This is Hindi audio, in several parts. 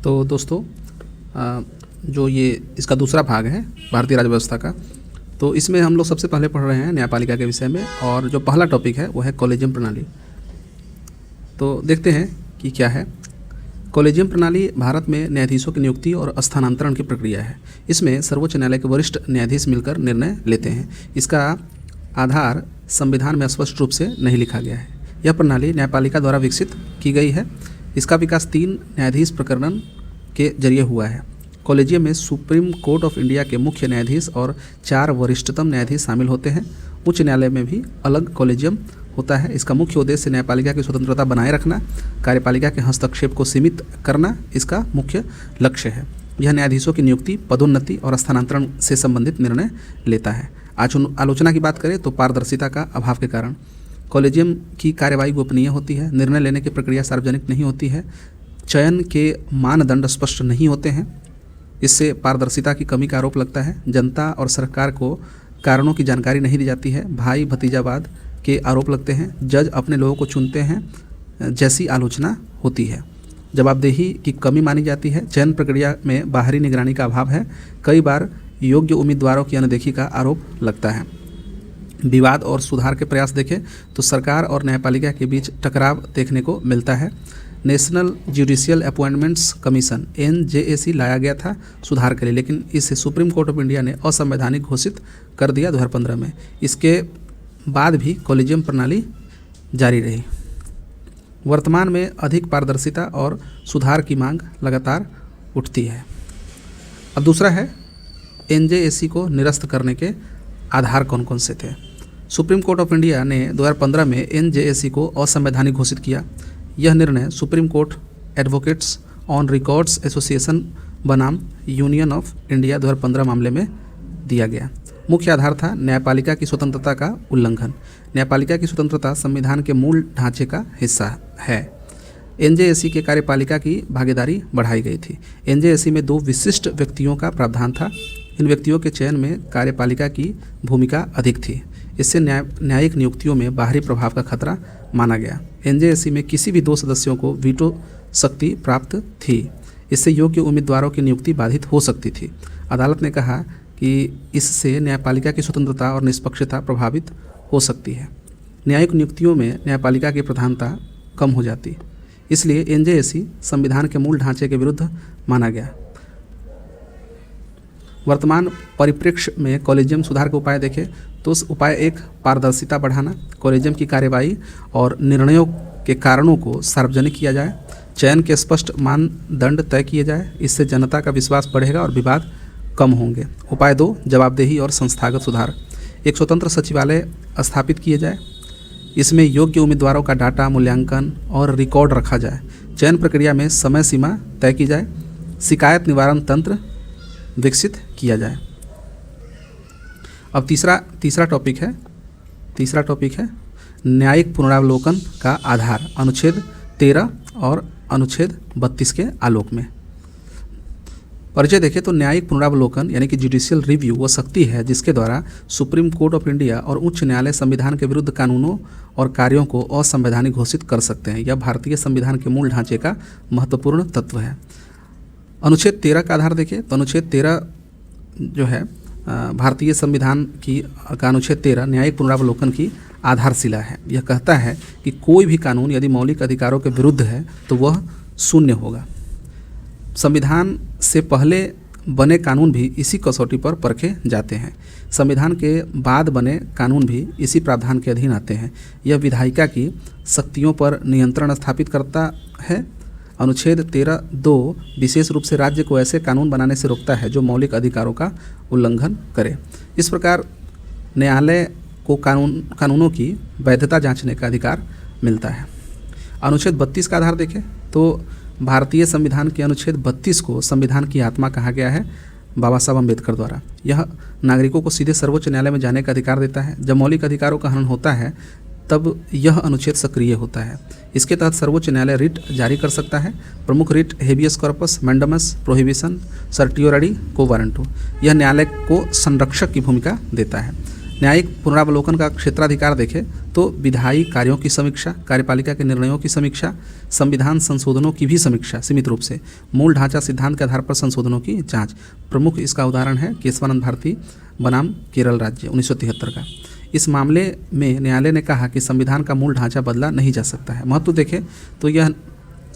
तो दोस्तों जो ये इसका दूसरा भाग है भारतीय राज्य व्यवस्था का, तो इसमें हम लोग सबसे पहले पढ़ रहे हैं न्यायपालिका के विषय में, और जो पहला टॉपिक है वो है कॉलेजियम प्रणाली। तो देखते हैं कि क्या है। कॉलेजियम प्रणाली भारत में न्यायाधीशों की नियुक्ति और स्थानांतरण की प्रक्रिया है। इसमें सर्वोच्च न्यायालय के वरिष्ठ न्यायाधीश मिलकर निर्णय लेते हैं। इसका आधार संविधान में स्पष्ट रूप से नहीं लिखा गया है। यह प्रणाली न्यायपालिका द्वारा विकसित की गई है। इसका विकास 3 न्यायाधीश प्रकरण के जरिए हुआ है। कॉलेजियम में सुप्रीम कोर्ट ऑफ इंडिया के मुख्य न्यायाधीश और 4 वरिष्ठतम न्यायाधीश शामिल होते हैं। उच्च न्यायालय में भी अलग कॉलेजियम होता है। इसका मुख्य उद्देश्य न्यायपालिका की स्वतंत्रता बनाए रखना, कार्यपालिका के हस्तक्षेप को सीमित करना इसका मुख्य लक्ष्य है। यह न्यायाधीशों की नियुक्ति, पदोन्नति और स्थानांतरण से संबंधित निर्णय लेता है। आलोचना की बात करें तो पारदर्शिता का अभाव के कारण कॉलेजियम की कार्यवाही गोपनीय होती है। निर्णय लेने की प्रक्रिया सार्वजनिक नहीं होती है। चयन के मानदंड स्पष्ट नहीं होते हैं। इससे पारदर्शिता की कमी का आरोप लगता है। जनता और सरकार को कारणों की जानकारी नहीं दी जाती है। भाई भतीजावाद के आरोप लगते हैं। जज अपने लोगों को चुनते हैं जैसी आलोचना होती है। जवाबदेही की कमी मानी जाती है। चयन प्रक्रिया में बाहरी निगरानी का अभाव है। कई बार योग्य उम्मीदवारों की अनदेखी का आरोप लगता है। विवाद और सुधार के प्रयास देखें तो सरकार और न्यायपालिका के बीच टकराव देखने को मिलता है। National judicial appointments commission NJAC लाया गया था सुधार के लिए, लेकिन इसे सुप्रीम कोर्ट ऑफ इंडिया ने असंवैधानिक घोषित कर दिया 2015 में। इसके बाद भी कॉलेजियम प्रणाली जारी रही। वर्तमान में अधिक पारदर्शिता और सुधार की मांग लगातार उठती है। अब दूसरा है NJAC को निरस्त करने के आधार कौन कौन से थे। सुप्रीम कोर्ट ऑफ इंडिया ने 2015 में NJAC को असंवैधानिक घोषित किया। यह निर्णय supreme court advocates on records association बनाम यूनियन ऑफ इंडिया 2015 मामले में दिया गया। मुख्य आधार था न्यायपालिका की स्वतंत्रता का उल्लंघन। न्यायपालिका की स्वतंत्रता संविधान के मूल ढांचे का हिस्सा है। NJAC के कार्यपालिका की भागीदारी बढ़ाई गई थी। NJAC में 2 विशिष्ट व्यक्तियों का प्रावधान था। इन व्यक्तियों के चयन में कार्यपालिका की भूमिका अधिक थी। इससे न्यायिक नियुक्तियों में बाहरी प्रभाव का खतरा माना गया। NJAC में किसी भी 2 सदस्यों को वीटो शक्ति प्राप्त थी। इससे योग्य उम्मीदवारों की नियुक्ति बाधित हो सकती थी। अदालत ने कहा कि इससे न्यायपालिका की स्वतंत्रता और निष्पक्षता प्रभावित हो सकती है। न्यायिक नियुक्तियों में न्यायपालिका की प्रधानता कम हो जाती, इसलिए NJAC संविधान के मूल ढांचे के विरुद्ध माना गया। वर्तमान परिप्रेक्ष्य में कॉलेजियम सुधार के उपाय देखें तो उस उपाय 1 पारदर्शिता बढ़ाना। कॉलेजियम की कार्यवाही और निर्णयों के कारणों को सार्वजनिक किया जाए। चयन के स्पष्ट मानदंड तय किए जाए। इससे जनता का विश्वास बढ़ेगा और विवाद कम होंगे। उपाय 2 जवाबदेही और संस्थागत सुधार। एक स्वतंत्र सचिवालय स्थापित किए जाए। इसमें योग्य उम्मीदवारों का डाटा, मूल्यांकन और रिकॉर्ड रखा जाए। चयन प्रक्रिया में समय सीमा तय की जाए। शिकायत निवारण तंत्र विकसित किया जाए। अब तीसरा टॉपिक है न्यायिक पुनरावलोकन का आधार, अनुच्छेद 13 और अनुच्छेद 32 के आलोक में। परिचय देखें तो न्यायिक पुनरावलोकन यानी कि जुडिशियल रिव्यू वो शक्ति है जिसके द्वारा सुप्रीम कोर्ट ऑफ इंडिया और उच्च न्यायालय संविधान के विरुद्ध कानूनों और कार्यों को असंवैधानिक घोषित कर सकते हैं। यह भारतीय संविधान के मूल ढांचे का महत्वपूर्ण तत्व है। अनुच्छेद 13 का आधार देखिए तो अनुच्छेद 13 जो है भारतीय संविधान की का अनुच्छेद 13 न्यायिक पुनरावलोकन की आधारशिला है। यह कहता है कि कोई भी कानून यदि मौलिक अधिकारों के विरुद्ध है तो वह शून्य होगा। संविधान से पहले बने कानून भी इसी कसौटी पर परखे जाते हैं। संविधान के बाद बने कानून भी इसी प्रावधान के अधीन आते हैं। यह विधायिका की शक्तियों पर नियंत्रण स्थापित करता है। अनुच्छेद 13(2) विशेष रूप से राज्य को ऐसे कानून बनाने से रोकता है जो मौलिक अधिकारों का उल्लंघन करे। इस प्रकार न्यायालय को कानूनों की वैधता जांचने का अधिकार मिलता है। अनुच्छेद 32 का आधार देखें तो भारतीय संविधान के अनुच्छेद 32 को संविधान की आत्मा कहा गया है बाबा साहब अम्बेडकर द्वारा। यह नागरिकों को सीधे सर्वोच्च न्यायालय में जाने का अधिकार देता है। जब मौलिक अधिकारों का हनन होता है तब यह अनुच्छेद सक्रिय होता है। इसके तहत सर्वोच्च न्यायालय रिट जारी कर सकता है। प्रमुख writ habeas corpus, mandamus, prohibition, certiorari, quo warranto. यह न्यायालय को संरक्षक की भूमिका देता है। न्यायिक पुनरावलोकन का क्षेत्राधिकार देखें तो विधायी कार्यों की समीक्षा, कार्यपालिका के निर्णयों की समीक्षा, संविधान संशोधनों की भी समीक्षा सीमित रूप से, मूल ढांचा सिद्धांत के आधार पर संशोधनों की जांच। प्रमुख इसका उदाहरण है केशवानंद भारती बनाम केरल राज्य 1973 का। इस मामले में न्यायालय ने कहा कि संविधान का मूल ढांचा बदला नहीं जा सकता है। महत्व देखें तो यह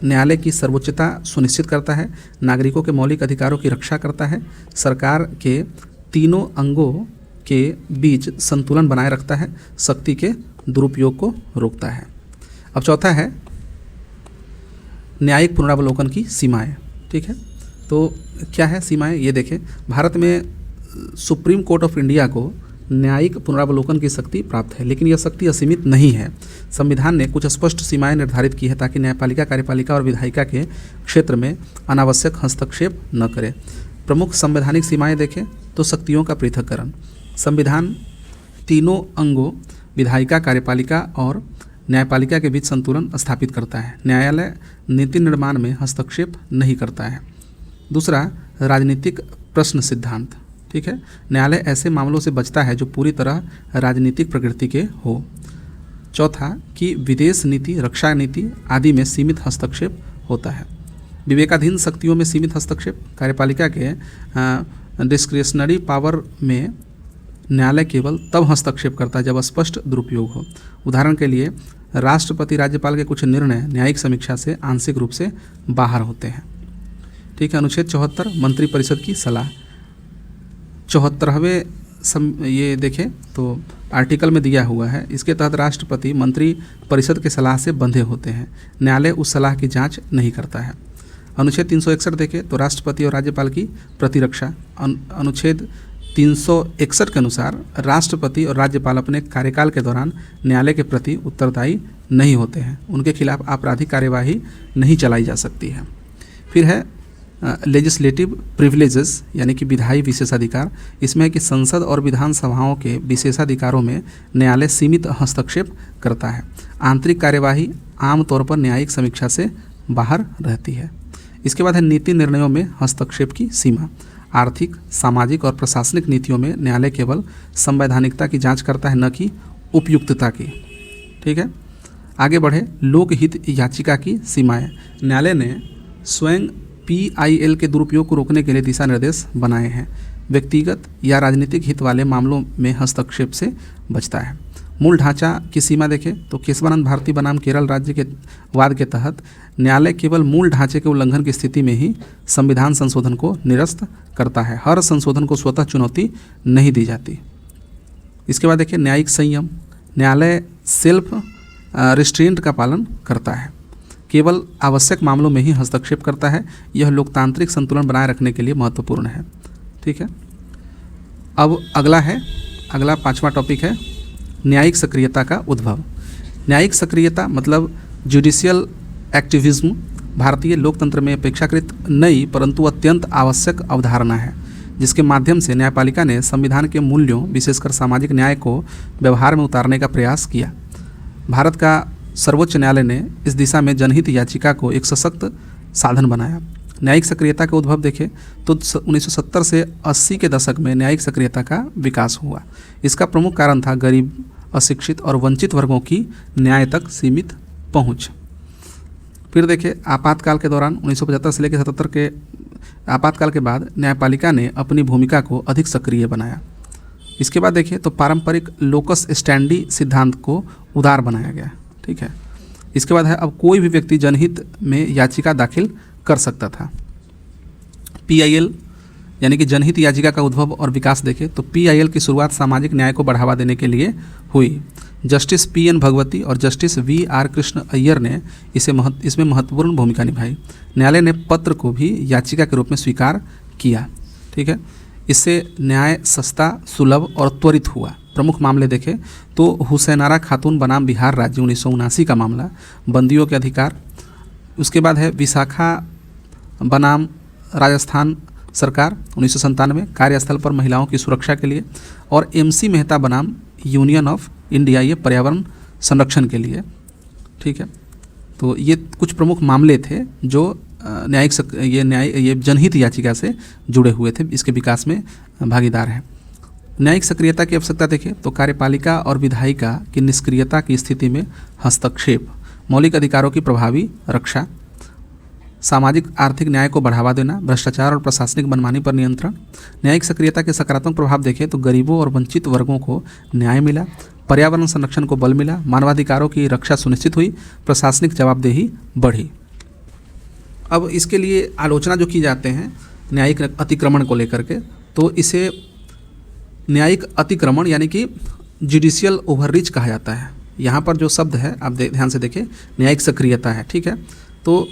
न्यायालय की सर्वोच्चता सुनिश्चित करता है, नागरिकों के मौलिक अधिकारों की रक्षा करता है, सरकार के तीनों अंगों के बीच संतुलन बनाए रखता है, शक्ति के दुरुपयोग को रोकता है। अब चौथा है न्यायिक पुनरावलोकन की सीमाएं। ठीक है, तो क्या है सीमाएं, ये देखें। भारत में सुप्रीम कोर्ट ऑफ इंडिया को न्यायिक पुनरावलोकन की शक्ति प्राप्त है, लेकिन यह शक्ति असीमित नहीं है। संविधान ने कुछ स्पष्ट सीमाएं निर्धारित की है ताकि न्यायपालिका, कार्यपालिका और विधायिका के क्षेत्र में अनावश्यक हस्तक्षेप न करे। प्रमुख संवैधानिक सीमाएं देखें तो शक्तियों का पृथक्करण। संविधान तीनों अंगों विधायिका, कार्यपालिका और न्यायपालिका के बीच संतुलन स्थापित करता है। न्यायालय नीति निर्माण में हस्तक्षेप नहीं करता है। दूसरा, राजनीतिक प्रश्न सिद्धांत। ठीक है, न्यायालय ऐसे मामलों से बचता है जो पूरी तरह राजनीतिक प्रकृति के हो। चौथा कि विदेश नीति, रक्षा नीति आदि में सीमित हस्तक्षेप होता है। विवेकाधीन शक्तियों में सीमित हस्तक्षेप। कार्यपालिका के डिस्क्रिशनरी पावर में न्यायालय केवल तब हस्तक्षेप करता है जब स्पष्ट दुरुपयोग हो। उदाहरण के लिए राष्ट्रपति, राज्यपाल के कुछ निर्णय न्यायिक समीक्षा से आंशिक रूप से बाहर होते हैं। ठीक है, अनुच्छेद 74 मंत्रिपरिषद की सलाह। 74वें ये देखें तो आर्टिकल में दिया हुआ है, इसके तहत राष्ट्रपति मंत्री परिषद के सलाह से बंधे होते हैं। न्यायालय उस सलाह की जांच नहीं करता है। अनुच्छेद 361 देखें तो राष्ट्रपति और राज्यपाल की प्रतिरक्षा। अनुच्छेद 361 के अनुसार राष्ट्रपति और राज्यपाल अपने कार्यकाल के दौरान न्यायालय के प्रति उत्तरदायी नहीं होते हैं, उनके खिलाफ आपराधिक कार्यवाही नहीं चलाई जा सकती है। फिर है लेजिस्लेटिव प्रिविलेजेस यानी कि विधायी विशेषाधिकार। इसमें है कि संसद और विधानसभाओं के विशेषाधिकारों में न्यायालय सीमित हस्तक्षेप करता है। आंतरिक कार्यवाही आमतौर पर न्यायिक समीक्षा से बाहर रहती है। इसके बाद है नीति निर्णयों में हस्तक्षेप की सीमा। आर्थिक, सामाजिक और प्रशासनिक नीतियों में न्यायालय केवल संवैधानिकता की जांच करता है, न कि उपयुक्तता की। ठीक है, आगे बढ़े। लोकहित याचिका की सीमाएं। न्यायालय ने स्वयं PIL के दुरुपयोग को रोकने के लिए दिशा निर्देश बनाए हैं। व्यक्तिगत या राजनीतिक हित वाले मामलों में हस्तक्षेप से बचता है। मूल ढांचा की सीमा देखें तो केशवानंद भारती बनाम केरल राज्य के वाद के तहत न्यायालय केवल मूल ढांचे के उल्लंघन की स्थिति में ही संविधान संशोधन को निरस्त करता है। हर संशोधन को स्वतः चुनौती नहीं दी जाती। इसके बाद देखिए न्यायिक संयम। न्यायालय सेल्फ रिस्ट्रेंट का पालन करता है, केवल आवश्यक मामलों में ही हस्तक्षेप करता है। यह लोकतांत्रिक संतुलन बनाए रखने के लिए महत्वपूर्ण है। ठीक है, अब अगला 5वां टॉपिक है न्यायिक सक्रियता का उद्भव। न्यायिक सक्रियता मतलब जुडिशियल एक्टिविज्म भारतीय लोकतंत्र में अपेक्षाकृत नई परंतु अत्यंत आवश्यक अवधारणा है, जिसके माध्यम से न्यायपालिका ने संविधान के मूल्यों विशेषकर सामाजिक न्याय को व्यवहार में उतारने का प्रयास किया। भारत का सर्वोच्च न्यायालय ने इस दिशा में जनहित याचिका को एक सशक्त साधन बनाया। न्यायिक सक्रियता का उद्भव देखें तो 1970 से 80 के दशक में न्यायिक सक्रियता का विकास हुआ। इसका प्रमुख कारण था गरीब, अशिक्षित और वंचित वर्गों की न्याय तक सीमित पहुंच। फिर देखें आपातकाल के दौरान 1975 से लेकर 77 के आपातकाल के बाद न्यायपालिका ने अपनी भूमिका को अधिक सक्रिय बनाया। इसके बाद देखिए तो पारंपरिक लोकस स्टैंडी सिद्धांत को उदार बनाया गया। ठीक है, इसके बाद है अब कोई भी व्यक्ति जनहित में याचिका दाखिल कर सकता था। PIL यानी कि जनहित याचिका का उद्भव और विकास देखें तो PIL की शुरुआत सामाजिक न्याय को बढ़ावा देने के लिए हुई। जस्टिस PN भगवती और जस्टिस VR कृष्ण अय्यर ने इसमें महत्वपूर्ण भूमिका निभाई। न्यायालय ने पत्र को भी याचिका के रूप में स्वीकार किया। ठीक है, इससे न्याय सस्ता, सुलभ और त्वरित हुआ। प्रमुख मामले देखें तो हुसैनारा खातून बनाम बिहार राज्य 1979 का मामला, बंदियों के अधिकार। उसके बाद है विशाखा बनाम राजस्थान सरकार 1997 कार्यस्थल पर महिलाओं की सुरक्षा के लिए, और MC मेहता बनाम यूनियन ऑफ इंडिया ये पर्यावरण संरक्षण के लिए। ठीक है, तो ये कुछ प्रमुख मामले थे जो ये जनहित याचिका से जुड़े हुए थे, इसके विकास में भागीदार हैं। न्यायिक सक्रियता की आवश्यकता देखें तो कार्यपालिका और विधायिका की निष्क्रियता की स्थिति में हस्तक्षेप, मौलिक अधिकारों की प्रभावी रक्षा, सामाजिक आर्थिक न्याय को बढ़ावा देना, भ्रष्टाचार और प्रशासनिक मनमानी पर नियंत्रण। न्यायिक सक्रियता के सकारात्मक प्रभाव देखें तो गरीबों और वंचित वर्गों को न्याय मिला, पर्यावरण संरक्षण को बल मिला, मानवाधिकारों की रक्षा सुनिश्चित हुई, प्रशासनिक जवाबदेही बढ़ी। अब इसके लिए आलोचना जो की जाते हैं न्यायिक अतिक्रमण को लेकर के, तो इसे न्यायिक अतिक्रमण यानी कि जुडिशियल ओवररीच कहा जाता है। यहाँ पर जो शब्द है आप ध्यान से देखें, न्यायिक सक्रियता है, ठीक है। तो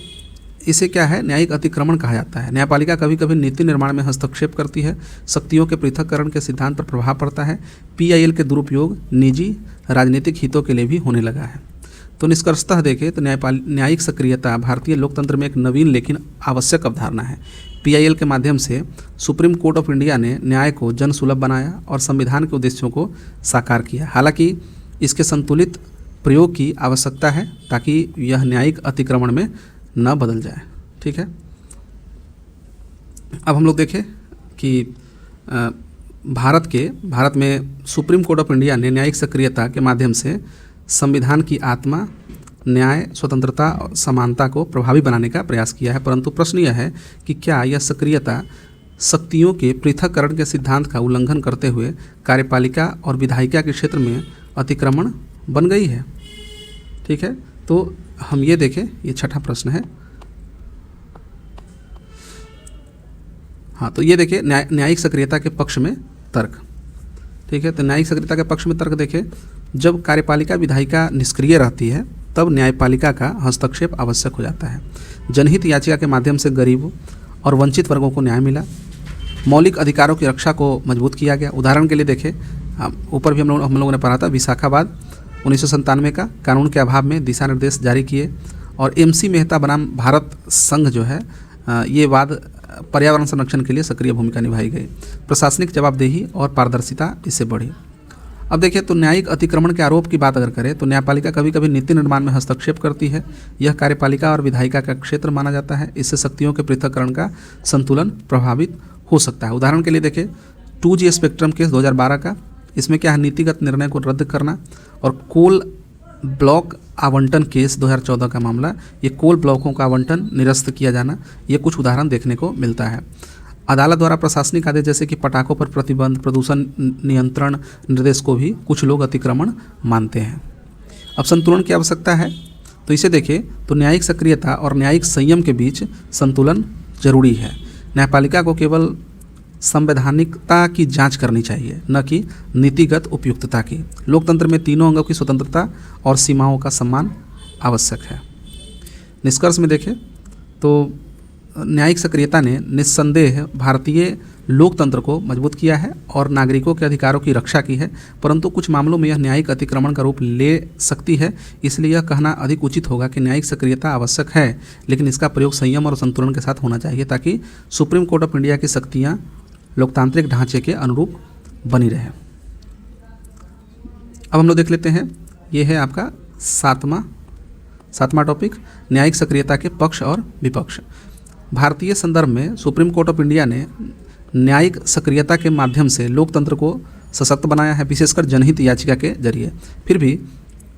इसे क्या है, न्यायिक अतिक्रमण कहा जाता है। न्यायपालिका कभी कभी नीति निर्माण में हस्तक्षेप करती है, शक्तियों के पृथक्करण के सिद्धांत पर प्रभाव पड़ता है, पीआईएल के दुरुपयोग निजी राजनीतिक हितों के लिए भी होने लगा है। तो निष्कर्षतः देखें तो न्यायिक सक्रियता भारतीय लोकतंत्र में एक नवीन लेकिन आवश्यक अवधारणा है। पीआईएल के माध्यम से सुप्रीम कोर्ट ऑफ इंडिया ने न्याय को जनसुलभ बनाया और संविधान के उद्देश्यों को साकार किया। हालांकि इसके संतुलित प्रयोग की आवश्यकता है ताकि यह न्यायिक अतिक्रमण में न बदल जाए, ठीक है। अब हम लोग देखें कि भारत में सुप्रीम कोर्ट ऑफ इंडिया ने न्यायिक सक्रियता के माध्यम से संविधान की आत्मा, न्याय, स्वतंत्रता और समानता को प्रभावी बनाने का प्रयास किया है। परंतु प्रश्न यह है कि क्या यह सक्रियता शक्तियों के पृथक्करण के सिद्धांत का उल्लंघन करते हुए कार्यपालिका और विधायिका के क्षेत्र में अतिक्रमण बन गई है, ठीक है। तो हम ये देखें, ये छठा प्रश्न है। हाँ, तो ये देखिए न्यायिक सक्रियता के पक्ष में तर्क, ठीक है। तो न्यायिक सक्रियता के पक्ष में तर्क देखें, जब कार्यपालिका विधायिका निष्क्रिय रहती है तब न्यायपालिका का हस्तक्षेप आवश्यक हो जाता है। जनहित याचिका के माध्यम से गरीबों और वंचित वर्गों को न्याय मिला, मौलिक अधिकारों की रक्षा को मजबूत किया गया। उदाहरण के लिए देखें, ऊपर भी हम लोगों ने पढ़ा था विशाखावाद 1997 का कानून के अभाव में दिशा निर्देश जारी किए, और MC मेहता बनाम भारत संघ जो है ये वाद पर्यावरण संरक्षण के लिए सक्रिय भूमिका निभाई गई। प्रशासनिक जवाबदेही और पारदर्शिता इससे बढ़ी। अब देखिए, तो न्यायिक अतिक्रमण के आरोप की बात अगर करें तो न्यायपालिका कभी कभी नीति निर्माण में हस्तक्षेप करती है। यह कार्यपालिका और विधायिका का क्षेत्र माना जाता है। इससे शक्तियों के पृथक्करण का संतुलन प्रभावित हो सकता है। उदाहरण के लिए देखें 2G स्पेक्ट्रम केस 2012 का, इसमें क्या है, नीतिगत निर्णय को रद्द करना, और कोल ब्लॉक आवंटन केस 2014 का मामला, ये कोल ब्लॉकों का आवंटन निरस्त किया जाना, ये कुछ उदाहरण देखने को मिलता है। अदालत द्वारा प्रशासनिक आदेश जैसे कि पटाखों पर प्रतिबंध, प्रदूषण नियंत्रण निर्देश को भी कुछ लोग अतिक्रमण मानते हैं। अब संतुलन की आवश्यकता है, तो इसे देखें तो न्यायिक सक्रियता और न्यायिक संयम के बीच संतुलन जरूरी है। न्यायपालिका को केवल संवैधानिकता की जांच करनी चाहिए, न कि नीतिगत उपयुक्तता की। लोकतंत्र में तीनों अंगों की स्वतंत्रता और सीमाओं का सम्मान आवश्यक है। निष्कर्ष में देखें तो न्यायिक सक्रियता ने निस्संदेह भारतीय लोकतंत्र को मजबूत किया है और नागरिकों के अधिकारों की रक्षा की है, परंतु कुछ मामलों में यह न्यायिक अतिक्रमण का रूप ले सकती है। इसलिए यह कहना अधिक उचित होगा कि न्यायिक सक्रियता आवश्यक है, लेकिन इसका प्रयोग संयम और संतुलन के साथ होना चाहिए ताकि सुप्रीम कोर्ट ऑफ इंडिया की शक्तियाँ लोकतांत्रिक ढांचे के अनुरूप बनी रहे। अब हम लोग देख लेते हैं, ये है आपका सातवां टॉपिक, न्यायिक सक्रियता के पक्ष और विपक्ष। भारतीय संदर्भ में सुप्रीम कोर्ट ऑफ इंडिया ने न्यायिक सक्रियता के माध्यम से लोकतंत्र को सशक्त बनाया है, विशेषकर जनहित याचिका के जरिए। फिर भी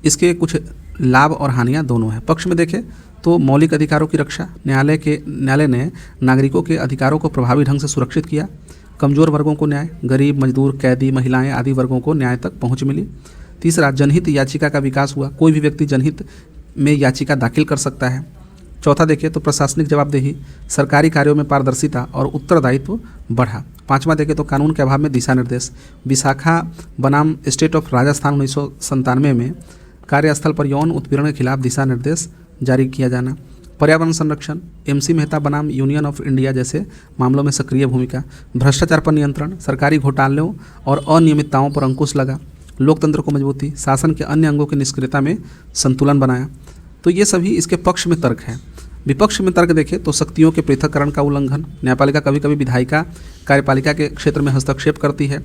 इसके कुछ लाभ और हानियां दोनों हैं। पक्ष में देखें तो मौलिक अधिकारों की रक्षा, न्यायालय ने नागरिकों के अधिकारों को प्रभावी ढंग से सुरक्षित किया। कमज़ोर वर्गों को न्याय, गरीब, मजदूर, कैदी, महिलाएं आदि वर्गों को न्याय तक पहुंच मिली। तीसरा, जनहित याचिका का विकास हुआ, कोई भी व्यक्ति जनहित में याचिका दाखिल कर सकता है। चौथा देखें तो प्रशासनिक जवाबदेही, सरकारी कार्यों में पारदर्शिता और उत्तरदायित्व बढ़ा। पांचवा देखें तो कानून के अभाव में दिशा निर्देश, विशाखा बनाम स्टेट ऑफ राजस्थान 1997 में कार्यस्थल पर यौन उत्पीड़न के खिलाफ दिशा निर्देश जारी किया जाना। पर्यावरण संरक्षण, MC मेहता बनाम यूनियन ऑफ इंडिया जैसे मामलों में सक्रिय भूमिका। भ्रष्टाचार पर नियंत्रण, सरकारी घोटालों और अनियमितताओं पर अंकुश लगा। लोकतंत्र को मजबूती, शासन के अन्य अंगों की निष्क्रियता में संतुलन बनाया। तो ये सभी इसके पक्ष में तर्क है। विपक्ष में तर्क देखें तो शक्तियों के पृथक्करण का उल्लंघन, न्यायपालिका कभी कभी विधायिका कार्यपालिका के क्षेत्र में हस्तक्षेप करती है।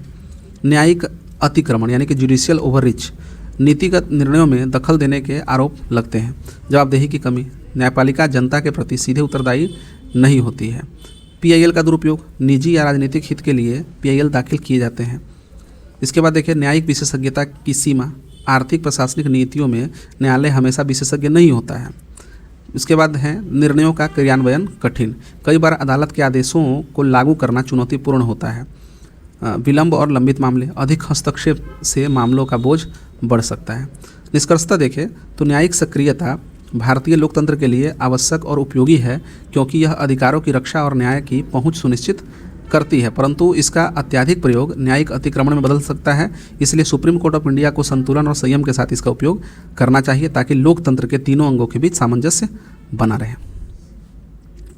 न्यायिक अतिक्रमण यानी कि जुडिशियल ओवररीच, नीतिगत निर्णयों में दखल देने के आरोप लगते हैं। जवाबदेही की कमी, न्यायपालिका जनता के प्रति सीधे उत्तरदायी नहीं होती है। PIL का दुरुपयोग, निजी या राजनीतिक हित के लिए PIL दाखिल किए जाते हैं। इसके बाद देखिए न्यायिक विशेषज्ञता की सीमा। आर्थिक प्रशासनिक नीतियों में न्यायालय हमेशा विशेषज्ञ नहीं होता है। इसके बाद है निर्णयों का क्रियान्वयन कठिन। कई बार अदालत के आदेशों को लागू करना चुनौतीपूर्ण होता है। विलंब और लंबित मामले, अधिक हस्तक्षेप से मामलों का बोझ बढ़ सकता है। निष्कर्षतः देखें तो न्यायिक सक्रियता भारतीय लोकतंत्र के लिए आवश्यक और उपयोगी है, क्योंकि यह अधिकारों की रक्षा और न्याय की पहुंच सुनिश्चित करती है, परंतु इसका अत्यधिक प्रयोग न्यायिक अतिक्रमण में बदल सकता है। इसलिए सुप्रीम कोर्ट ऑफ इंडिया को संतुलन और संयम के साथ इसका उपयोग करना चाहिए, ताकि लोकतंत्र के तीनों अंगों के बीच सामंजस्य बना रहे।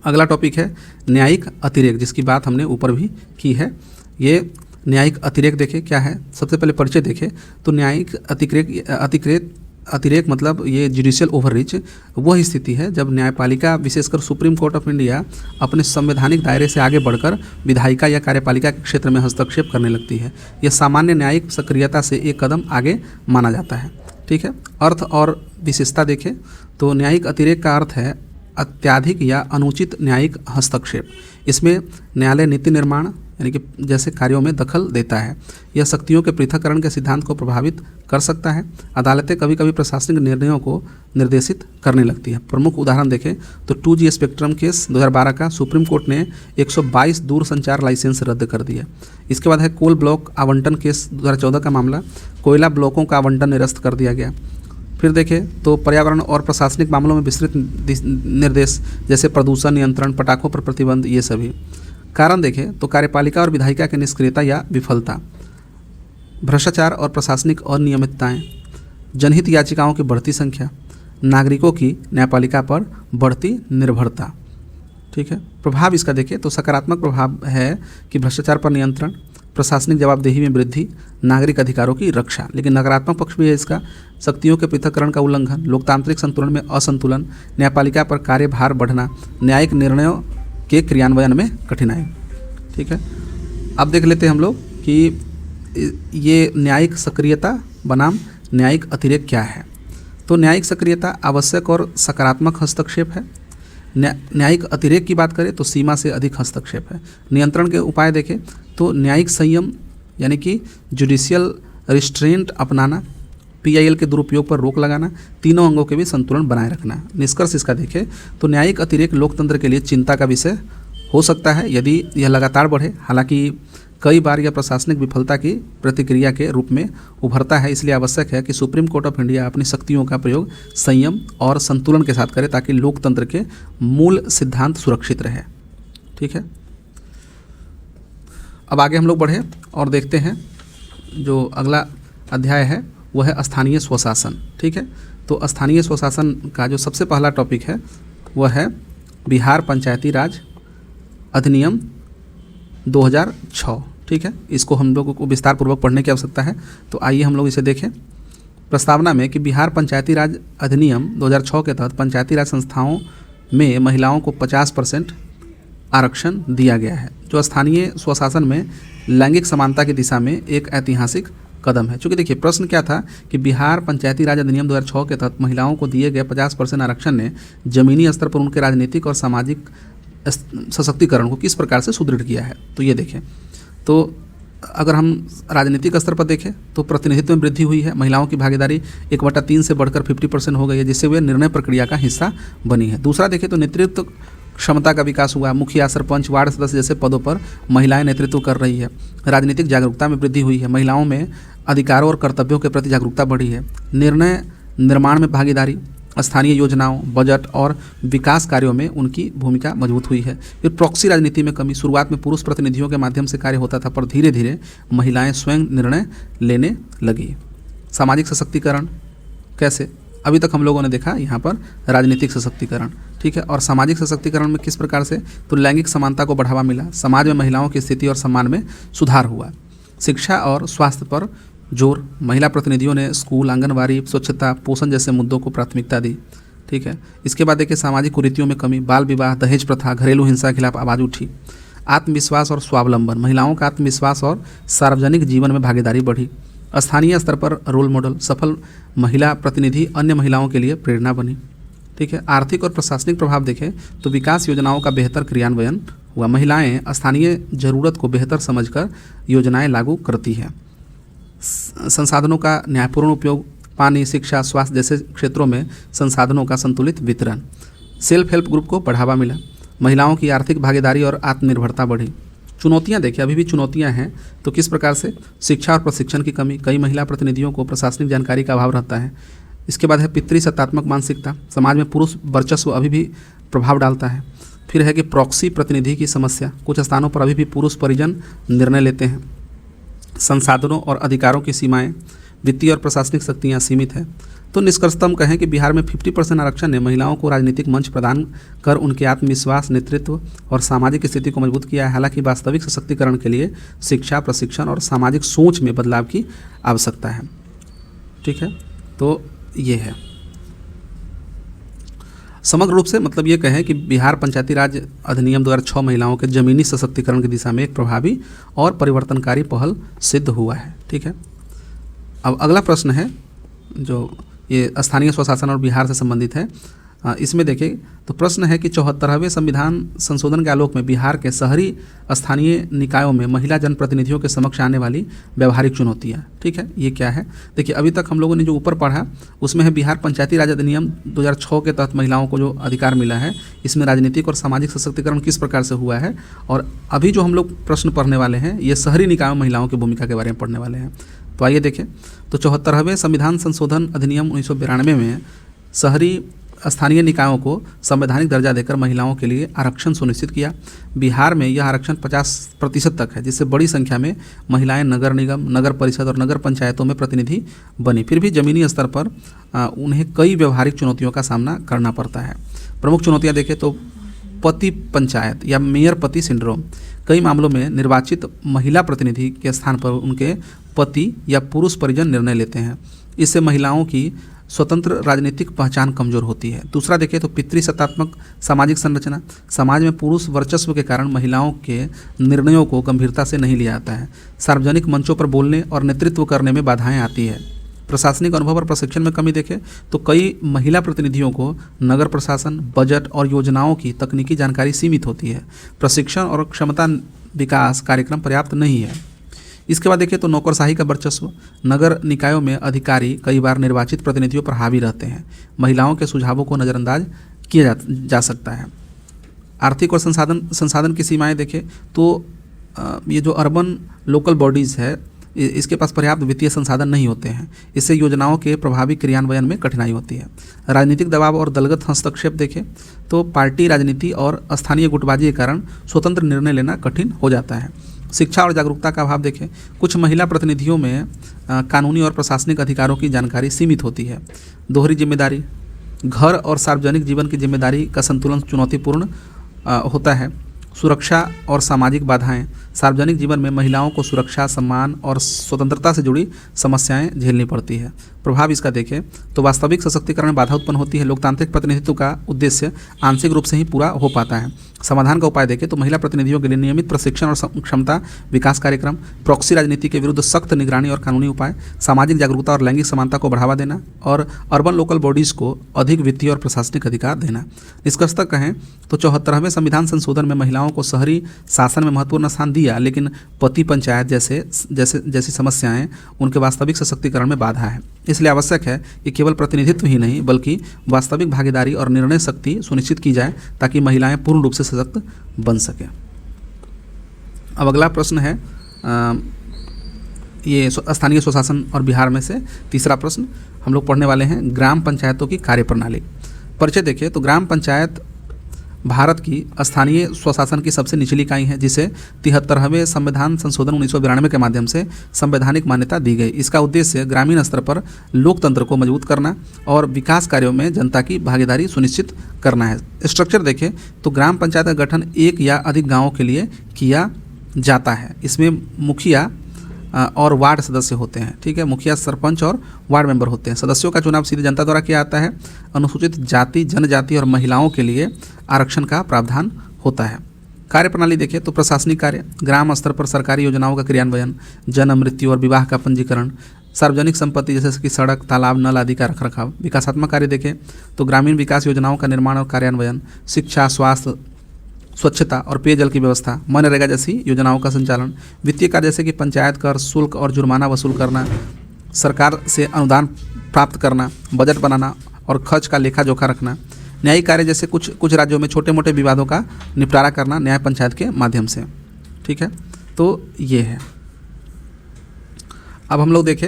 अगला टॉपिक है न्यायिक अतिरेक, जिसकी बात हमने ऊपर भी की है। ये न्यायिक अतिरेक देखें क्या है। सबसे पहले परिचय देखें तो न्यायिक अतिरेक मतलब ये जुडिशियल ओवररीच वह स्थिति है जब न्यायपालिका, विशेषकर सुप्रीम कोर्ट ऑफ इंडिया, अपने संवैधानिक दायरे से आगे बढ़कर विधायिका या कार्यपालिका के क्षेत्र में हस्तक्षेप करने लगती है। यह सामान्य न्यायिक सक्रियता से एक कदम आगे माना जाता है। ठीक है। अर्थ और विशेषता देखें तो न्यायिक अतिरेक का अर्थ है अत्याधिक या अनुचित न्यायिक हस्तक्षेप। इसमें न्यायालय नीति निर्माण यानी कि जैसे कार्यों में दखल देता है। यह शक्तियों के पृथक्करण के सिद्धांत को प्रभावित कर सकता है। अदालतें कभी कभी प्रशासनिक निर्णयों को निर्देशित करने लगती है। प्रमुख उदाहरण देखें तो 2G स्पेक्ट्रम केस 2012 का सुप्रीम कोर्ट ने 122 दूरसंचार लाइसेंस रद्द कर दिया। इसके बाद है कोल ब्लॉक आवंटन केस 2014 का मामला, कोयला ब्लॉकों का आवंटन निरस्त कर दिया गया। फिर देखें तो पर्यावरण और प्रशासनिक मामलों में विस्तृत निर्देश जैसे प्रदूषण नियंत्रण, पटाखों पर प्रतिबंध, ये सभी। कारण देखें तो कार्यपालिका और विधायिका की निष्क्रियता या विफलता, भ्रष्टाचार और प्रशासनिक अनियमितताएं, जनहित याचिकाओं की बढ़ती संख्या, नागरिकों की न्यायपालिका पर बढ़ती निर्भरता। ठीक है। प्रभाव इसका देखें तो सकारात्मक प्रभाव है कि भ्रष्टाचार पर नियंत्रण, प्रशासनिक जवाबदेही में वृद्धि, नागरिक अधिकारों की रक्षा। लेकिन नकारात्मक पक्ष भी है इसका, शक्तियों के पृथक्करण का उल्लंघन, लोकतांत्रिक संतुलन में असंतुलन, न्यायपालिका पर कार्यभार बढ़ना, न्यायिक निर्णयों के क्रियान्वयन में कठिनाई। ठीक है। अब देख लेते हैं हम लोग कि ये न्यायिक सक्रियता बनाम न्यायिक अतिरेक क्या है। तो न्यायिक सक्रियता आवश्यक और सकारात्मक हस्तक्षेप है। न्यायिक अतिरेक की बात करें तो सीमा से अधिक हस्तक्षेप है। नियंत्रण के उपाय देखें तो न्यायिक संयम यानी कि जुडिशियल रिस्ट्रेंट अपनाना, PIL के दुरुपयोग पर रोक लगाना, तीनों अंगों के बीच संतुलन बनाए रखना। निष्कर्ष इसका देखें तो न्यायिक अतिरेक लोकतंत्र के लिए चिंता का विषय हो सकता है यदि यह लगातार बढ़े। हालांकि कई बार यह प्रशासनिक विफलता की प्रतिक्रिया के रूप में उभरता है। इसलिए आवश्यक है कि सुप्रीम कोर्ट ऑफ इंडिया अपनी शक्तियों का प्रयोग संयम और संतुलन के साथ करे, ताकि लोकतंत्र के मूल सिद्धांत सुरक्षित रहे। ठीक है। अब आगे हम लोग बढ़े और देखते हैं जो अगला अध्याय है वह है स्थानीय स्वशासन। ठीक है। तो स्थानीय स्वशासन का जो सबसे पहला टॉपिक है वह है बिहार पंचायती राज अधिनियम 2006। ठीक है। इसको हम लोगों को विस्तार पूर्वक पढ़ने की आवश्यकता है, तो आइए हम लोग इसे देखें। प्रस्तावना में कि बिहार पंचायती राज अधिनियम 2006 के तहत पंचायती राज संस्थाओं में महिलाओं को 50% आरक्षण दिया गया है, जो स्थानीय स्वशासन में लैंगिक समानता की दिशा में एक ऐतिहासिक कदम है। चूँकि देखिए प्रश्न क्या था कि बिहार पंचायती राज अधिनियम 2006 के तहत महिलाओं को दिए गए 50% आरक्षण ने जमीनी स्तर पर उनके राजनीतिक और सामाजिक सशक्तिकरण को किस प्रकार से सुदृढ़ किया है। तो ये देखें तो अगर हम राजनीतिक स्तर पर देखें तो प्रतिनिधित्व में वृद्धि हुई है। महिलाओं की भागीदारी 1/3 से बढ़कर 50% हो गई है, जिससे वे निर्णय प्रक्रिया का हिस्सा बनी है। दूसरा देखें तो नेतृत्व क्षमता का विकास हुआ। मुखिया, सरपंच, वार्ड सदस्य जैसे पदों पर महिलाएं नेतृत्व कर रही है। राजनीतिक जागरूकता में वृद्धि हुई है। महिलाओं में अधिकारों और कर्तव्यों के प्रति जागरूकता बढ़ी है। निर्णय निर्माण में भागीदारी, स्थानीय योजनाओं, बजट और विकास कार्यों में उनकी भूमिका मजबूत हुई है। फिर प्रॉक्सी राजनीति में कमी। शुरुआत में पुरुष प्रतिनिधियों के माध्यम से कार्य होता था, पर धीरे धीरे महिलाएं स्वयं निर्णय लेने लगी। सामाजिक सशक्तिकरण कैसे, अभी तक हम लोगों ने देखा यहाँ पर राजनीतिक सशक्तिकरण। ठीक है। और सामाजिक सशक्तिकरण में किस प्रकार से, तो लैंगिक समानता को बढ़ावा मिला, समाज में महिलाओं की स्थिति और सम्मान में सुधार हुआ। शिक्षा और स्वास्थ्य पर जोर, महिला प्रतिनिधियों ने स्कूल, आंगनबाड़ी, स्वच्छता, पोषण जैसे मुद्दों को प्राथमिकता दी। ठीक है। इसके बाद देखिए सामाजिक कुरीतियों में कमी, बाल विवाह, दहेज प्रथा, घरेलू हिंसा के खिलाफ आवाज़ उठी। आत्मविश्वास और स्वावलंबन, महिलाओं का आत्मविश्वास और सार्वजनिक जीवन में भागीदारी बढ़ी। स्थानीय स्तर पर रोल मॉडल, सफल महिला प्रतिनिधि अन्य महिलाओं के लिए प्रेरणा बनी। ठीक है। आर्थिक और प्रशासनिक प्रभाव देखें तो विकास योजनाओं का बेहतर क्रियान्वयन हुआ। महिलाएं स्थानीय जरूरत को बेहतर समझकर योजनाएं लागू करती हैं। संसाधनों का न्यायपूर्ण उपयोग, पानी, शिक्षा, स्वास्थ्य जैसे क्षेत्रों में संसाधनों का संतुलित वितरण। सेल्फ हेल्प ग्रुप को बढ़ावा मिला, महिलाओं की आर्थिक भागीदारी और आत्मनिर्भरता बढ़ी। चुनौतियां देखिए, अभी भी चुनौतियां हैं, तो किस प्रकार से? शिक्षा और प्रशिक्षण की कमी, कई महिला प्रतिनिधियों को प्रशासनिक जानकारी का अभाव रहता है। इसके बाद है पितृसत्तात्मक मानसिकता, समाज में पुरुष वर्चस्व अभी भी प्रभाव डालता है। फिर है कि प्रॉक्सी प्रतिनिधि की समस्या, कुछ स्थानों पर अभी भी पुरुष परिजन निर्णय लेते हैं। संसाधनों और अधिकारों की सीमाएं, वित्तीय और प्रशासनिक शक्तियाँ सीमित है। तो निष्कर्षतः हम कहें कि बिहार में 50% आरक्षण ने महिलाओं को राजनीतिक मंच प्रदान कर उनके आत्मविश्वास, नेतृत्व और सामाजिक स्थिति को मजबूत किया है। हालांकि वास्तविक सशक्तिकरण के लिए शिक्षा, प्रशिक्षण और सामाजिक सोच में बदलाव की आवश्यकता है। ठीक है, तो ये है समग्र रूप से, मतलब ये कहें कि बिहार पंचायती राज अधिनियम 2006 महिलाओं के जमीनी सशक्तिकरण की दिशा में एक प्रभावी और परिवर्तनकारी पहल सिद्ध हुआ है। ठीक है, अब अगला प्रश्न है जो ये स्थानीय स्वशासन और बिहार से संबंधित है। इसमें देखिए तो प्रश्न है कि 74वें संविधान संशोधन के आलोक में बिहार के शहरी स्थानीय निकायों में महिला जनप्रतिनिधियों के समक्ष आने वाली व्यवहारिक चुनौतियाँ। ठीक है, ये क्या है? देखिए, अभी तक हम लोगों ने जो ऊपर पढ़ा उसमें है बिहार पंचायती राज अधिनियम 2006 के तहत महिलाओं को जो अधिकार मिला है, इसमें राजनीतिक और सामाजिक सशक्तिकरण किस प्रकार से हुआ है। और अभी जो हम लोग प्रश्न पढ़ने वाले हैं ये शहरी निकायों में महिलाओं की भूमिका के बारे में पढ़ने वाले हैं। तो आइए देखें, तो 74वें संविधान संशोधन अधिनियम 1992 में शहरी स्थानीय निकायों को संवैधानिक दर्जा देकर महिलाओं के लिए आरक्षण सुनिश्चित किया। बिहार में यह आरक्षण 50% तक है, जिससे बड़ी संख्या में महिलाएं नगर निगम, नगर परिषद और नगर पंचायतों में प्रतिनिधि बनी। फिर भी जमीनी स्तर पर उन्हें कई व्यवहारिक चुनौतियों का सामना करना पड़ता है। प्रमुख चुनौतियाँ देखें तो पति पंचायत या मेयर पति सिंड्रोम, कई मामलों में निर्वाचित महिला प्रतिनिधि के स्थान पर उनके पति या पुरुष परिजन निर्णय लेते हैं। इससे महिलाओं की स्वतंत्र राजनीतिक पहचान कमजोर होती है। दूसरा देखें तो पितृसत्तात्मक सामाजिक संरचना, समाज में पुरुष वर्चस्व के कारण महिलाओं के निर्णयों को गंभीरता से नहीं लिया जाता है। सार्वजनिक मंचों पर बोलने और नेतृत्व करने में बाधाएं आती है। प्रशासनिक अनुभव और प्रशिक्षण में कमी देखें तो कई महिला प्रतिनिधियों को नगर प्रशासन, बजट और योजनाओं की तकनीकी जानकारी सीमित होती है। प्रशिक्षण और क्षमता विकास कार्यक्रम पर्याप्त नहीं है। इसके बाद देखिए तो नौकरशाही का वर्चस्व, नगर निकायों में अधिकारी कई बार निर्वाचित प्रतिनिधियों पर हावी रहते हैं। महिलाओं के सुझावों को नज़रअंदाज किया जा सकता है। आर्थिक और संसाधन की सीमाएं देखें तो ये जो अर्बन लोकल बॉडीज़ है इसके पास पर्याप्त वित्तीय संसाधन नहीं होते हैं। इससे योजनाओं के प्रभावी क्रियान्वयन में कठिनाई होती है। राजनीतिक दबाव और दलगत हस्तक्षेप देखें तो पार्टी राजनीति और स्थानीय गुटबाजी के कारण स्वतंत्र निर्णय लेना कठिन हो जाता है। शिक्षा और जागरूकता का अभाव देखें, कुछ महिला प्रतिनिधियों में कानूनी और प्रशासनिक अधिकारों की जानकारी सीमित होती है। दोहरी जिम्मेदारी, घर और सार्वजनिक जीवन की जिम्मेदारी का संतुलन चुनौतीपूर्ण होता है। सुरक्षा और सामाजिक बाधाएं, सार्वजनिक जीवन में महिलाओं को सुरक्षा, सम्मान और स्वतंत्रता से जुड़ी समस्याएं झेलनी पड़ती है। प्रभाव इसका देखें तो वास्तविक सशक्तिकरण में बाधा उत्पन्न होती है। लोकतांत्रिक प्रतिनिधित्व का उद्देश्य आंशिक रूप से ही पूरा हो पाता है। समाधान का उपाय देखें तो महिला प्रतिनिधियों के लिए नियमित प्रशिक्षण और क्षमता विकास कार्यक्रम, प्रॉक्सी राजनीति के विरुद्ध सख्त निगरानी और कानूनी उपाय, सामाजिक जागरूकता और लैंगिक समानता को बढ़ावा देना और अर्बन लोकल बॉडीज़ को अधिक वित्तीय और प्रशासनिक अधिकार देना। निष्कर्षतः कहें तो 74वें संविधान संशोधन में महिलाओं को शहरी शासन में महत्वपूर्ण स्थान दिया, लेकिन पति पंचायत जैसी समस्याएं उनके वास्तविक सशक्तिकरण में बाधा है। इसलिए आवश्यक है कि केवल प्रतिनिधित्व ही नहीं बल्कि वास्तविक भागीदारी और निर्णय शक्ति सुनिश्चित की जाए ताकि महिलाएं पूर्ण रूप से सशक्त बन सकें। अब अगला प्रश्न है ये स्थानीय स्वशासन और बिहार में से तीसरा प्रश्न हम लोग पढ़ने वाले हैं, ग्राम पंचायतों की कार्यप्रणाली। परिचय देखिए तो ग्राम पंचायत भारत की स्थानीय स्वशासन की सबसे निचली इकाई है, जिसे 73वें संविधान संशोधन 1992 के माध्यम से संवैधानिक मान्यता दी गई। इसका उद्देश्य ग्रामीण स्तर पर लोकतंत्र को मजबूत करना और विकास कार्यों में जनता की भागीदारी सुनिश्चित करना है। स्ट्रक्चर देखें तो ग्राम पंचायत का गठन एक या अधिक गाँवों के लिए किया जाता है। इसमें मुखिया और वार्ड सदस्य होते हैं। ठीक है, मुखिया, सरपंच और वार्ड मेंबर होते हैं। सदस्यों का चुनाव सीधे जनता द्वारा किया जाता है। अनुसूचित जाति, जनजाति और महिलाओं के लिए आरक्षण का प्रावधान होता है। कार्यप्रणाली देखें तो प्रशासनिक कार्य, ग्राम स्तर पर सरकारी योजनाओं का क्रियान्वयन, जन्म, मृत्यु और विवाह का पंजीकरण, सार्वजनिक संपत्ति जैसे कि सड़क, तालाब, नल आदि का रखरखाव। विकासात्मक कार्य देखें तो ग्रामीण विकास योजनाओं का निर्माण और कार्यान्वयन, शिक्षा, स्वास्थ्य स्वच्छता और पेयजल की व्यवस्था, मनरेगा जैसी योजनाओं का संचालन, वित्तीय कार्य जैसे कि पंचायत कर, शुल्क और जुर्माना वसूल करना, सरकार से अनुदान प्राप्त करना, बजट बनाना और खर्च का लेखा जोखा रखना, न्यायिक कार्य जैसे कुछ राज्यों में छोटे मोटे विवादों का निपटारा करना न्याय पंचायत के माध्यम से। ठीक है, तो ये है। अब हम लोग देखें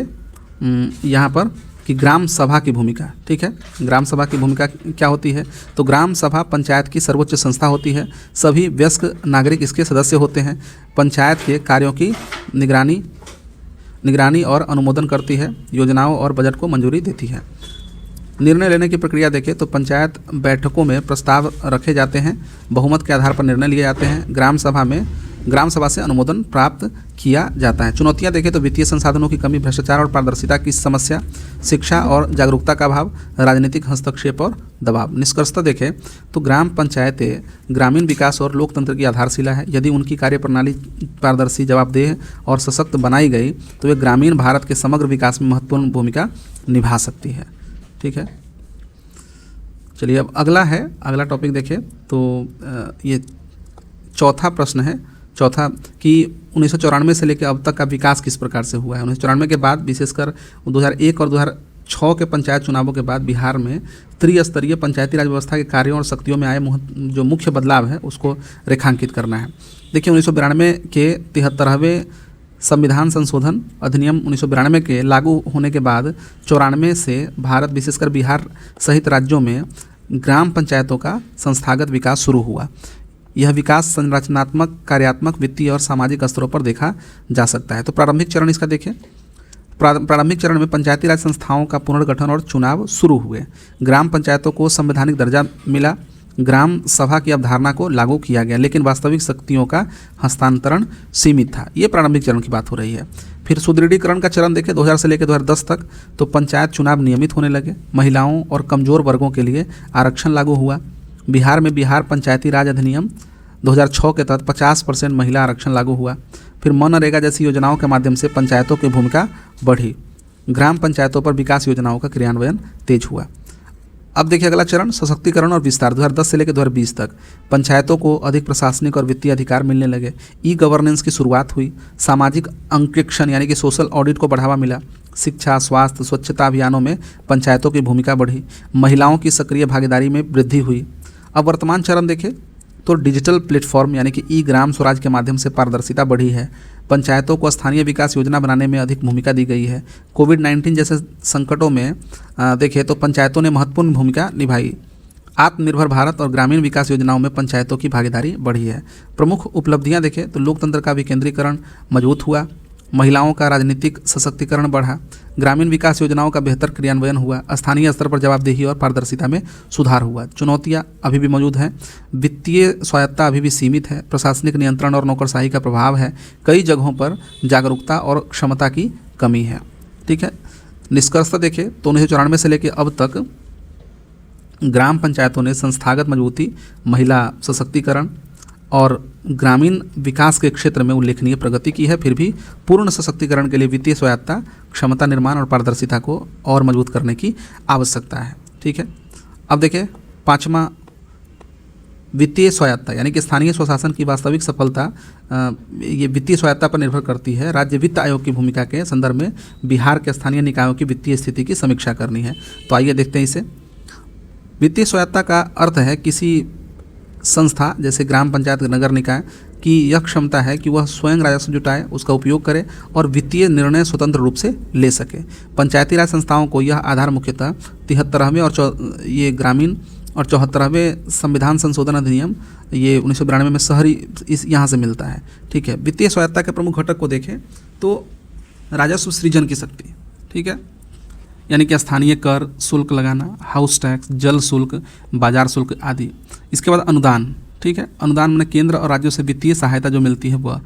यहाँ पर कि ग्राम सभा की भूमिका। ठीक है, ग्राम सभा की भूमिका क्या होती है? तो ग्राम सभा पंचायत की सर्वोच्च संस्था होती है। सभी वयस्क नागरिक इसके सदस्य होते हैं। पंचायत के कार्यों की निगरानी और अनुमोदन करती है, योजनाओं और बजट को मंजूरी देती है। निर्णय लेने की प्रक्रिया देखें तो पंचायत बैठकों में प्रस्ताव रखे जाते हैं, बहुमत के आधार पर निर्णय लिए जाते हैं। ग्राम सभा से अनुमोदन प्राप्त किया जाता है। चुनौतियां देखें तो वित्तीय संसाधनों की कमी, भ्रष्टाचार और पारदर्शिता की समस्या, शिक्षा और जागरूकता का अभाव, राजनीतिक हस्तक्षेप और दबाव। निष्कर्षतः देखें तो ग्राम पंचायतें ग्रामीण विकास और लोकतंत्र की आधारशिला है। यदि उनकी कार्यप्रणाली पारदर्शी, जवाबदेह और सशक्त बनाई गई तो वे ग्रामीण भारत के समग्र विकास में महत्वपूर्ण भूमिका निभा सकती है। ठीक है, चलिए अब अगला टॉपिक देखें तो ये चौथा प्रश्न है। चौथा कि 1994 से लेकर अब तक का विकास किस प्रकार से हुआ है। 1994 के बाद विशेषकर 2001 और 2006 के पंचायत चुनावों के बाद बिहार में त्रिस्तरीय पंचायती राज व्यवस्था के कार्यों और शक्तियों में आए जो मुख्य बदलाव है उसको रेखांकित करना है। देखिए 1992 के 73वें संविधान संशोधन अधिनियम 1992 के लागू होने के बाद 94 से भारत विशेषकर बिहार सहित राज्यों में ग्राम पंचायतों का संस्थागत विकास शुरू हुआ। यह विकास संरचनात्मक, कार्यात्मक, वित्तीय और सामाजिक स्तरों पर देखा जा सकता है। तो प्रारंभिक चरण इसका देखें। प्रारंभिक चरण में पंचायती राज संस्थाओं का पुनर्गठन और चुनाव शुरू हुए। ग्राम पंचायतों को संवैधानिक दर्जा मिला। ग्राम सभा की अवधारणा को लागू किया गया, लेकिन वास्तविक शक्तियों का हस्तांतरण सीमित था। ये प्रारंभिक चरण की बात हो रही है। फिर सुदृढ़ीकरण का चरण देखें 2000 से लेकर 2010 तक, तो पंचायत चुनाव नियमित होने लगे। महिलाओं और कमजोर वर्गों के लिए आरक्षण लागू हुआ। बिहार में बिहार पंचायती राज अधिनियम 2006 के तहत 50% महिला आरक्षण लागू हुआ। फिर मनरेगा जैसी योजनाओं के माध्यम से पंचायतों की भूमिका बढ़ी। ग्राम पंचायतों पर विकास योजनाओं का क्रियान्वयन तेज हुआ। अब देखिए अगला चरण सशक्तिकरण और विस्तार। 2010 से लेकर 2020 तक पंचायतों को अधिक प्रशासनिक और वित्तीय अधिकार मिलने लगे। ई गवर्नेंस की शुरुआत हुई। सामाजिक अंकेक्षण यानी कि सोशल ऑडिट को बढ़ावा मिला। शिक्षा, स्वास्थ्य, स्वच्छता अभियानों में पंचायतों की भूमिका बढ़ी। महिलाओं की सक्रिय भागीदारी में वृद्धि हुई। अब वर्तमान चरण देखें तो डिजिटल प्लेटफॉर्म यानी कि ई ग्राम स्वराज के माध्यम से पारदर्शिता बढ़ी है। पंचायतों को स्थानीय विकास योजना बनाने में अधिक भूमिका दी गई है। कोविड-19 जैसे संकटों में देखें तो पंचायतों ने महत्वपूर्ण भूमिका निभाई। आत्मनिर्भर भारत और ग्रामीण विकास योजनाओं में पंचायतों की भागीदारी बढ़ी है। प्रमुख उपलब्धियां देखें तो लोकतंत्र का विकेंद्रीकरण मजबूत हुआ। महिलाओं का राजनीतिक सशक्तिकरण बढ़ा। ग्रामीण विकास योजनाओं का बेहतर क्रियान्वयन हुआ। स्थानीय स्तर पर जवाबदेही और पारदर्शिता में सुधार हुआ। चुनौतियां अभी भी मौजूद हैं। वित्तीय स्वायत्ता अभी भी सीमित है। प्रशासनिक नियंत्रण और नौकरशाही का प्रभाव है। कई जगहों पर जागरूकता और क्षमता की कमी है। ठीक है, निष्कर्षतः देखें तो 1994 से लेकर अब तक ग्राम पंचायतों ने संस्थागत मजबूती, महिला सशक्तिकरण और ग्रामीण विकास के क्षेत्र में उल्लेखनीय प्रगति की है। फिर भी पूर्ण सशक्तिकरण के लिए वित्तीय स्वायत्ता, क्षमता निर्माण और पारदर्शिता को और मजबूत करने की आवश्यकता है। ठीक है, अब देखिए पांचवा वित्तीय स्वायत्ता यानी कि स्थानीय स्वशासन की वास्तविक सफलता ये वित्तीय स्वायत्ता पर निर्भर करती है। राज्य वित्त आयोग की भूमिका के संदर्भ में बिहार के स्थानीय निकायों की वित्तीय स्थिति की समीक्षा करनी है। तो आइए देखते हैं इसे। वित्तीय स्वायत्ता का अर्थ है किसी संस्था जैसे ग्राम पंचायत, नगर निकाय की यह क्षमता है कि वह स्वयं राजस्व जुटाए, उसका उपयोग करे और वित्तीय निर्णय स्वतंत्र रूप से ले सके। पंचायती राज संस्थाओं को यह आधार मुख्यतः 73वें और ये ग्रामीण और 74वें संविधान संशोधन अधिनियम ये 1992 में शहरी इस यहाँ से मिलता है। ठीक है, वित्तीय स्वायत्ता के प्रमुख घटक को देखें तो राजस्व सृजन की शक्ति, ठीक है, यानी कि स्थानीय कर, शुल्क लगाना, हाउस टैक्स, जल शुल्क, बाजार शुल्क आदि। इसके बाद अनुदान, ठीक है, अनुदान में केंद्र और राज्यों से वित्तीय सहायता जो मिलती है वह।